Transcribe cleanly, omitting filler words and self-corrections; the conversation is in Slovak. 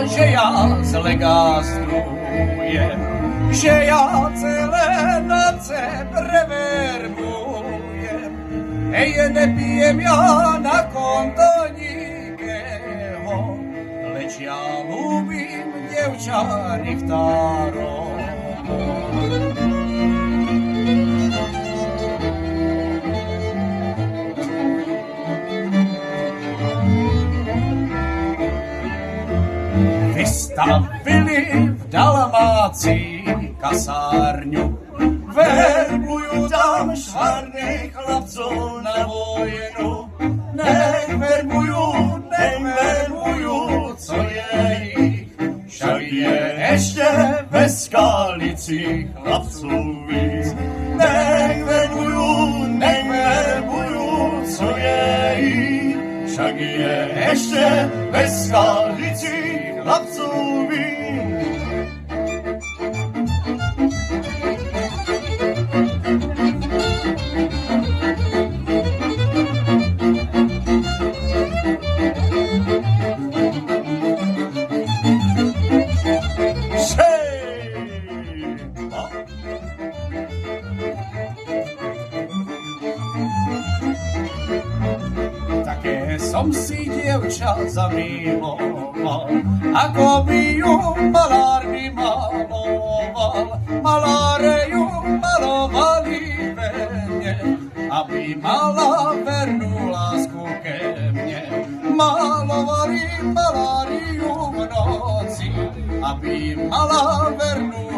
že ja zle gastrujem, že ja celé noce preverbujem. Nepijem ja na konto nikého, leč ja ľúbim dievča Richtárov. Vystavili v Dalmácii kasárňu, verbujú tam švarných chlapcov na vojnu. Nech verbujú, co je ich, však je ešte ve Skalici chlapcov víc. Nech verbujú, co je ich, však je ešte ve Skalici chlapcov víc. Som si dievča zamiloval, ako by ju malár vymaloval. Maláre ju malovali verne, aby mala vernú lásku ke mne. Malovali malári ju v noci, aby mala vernú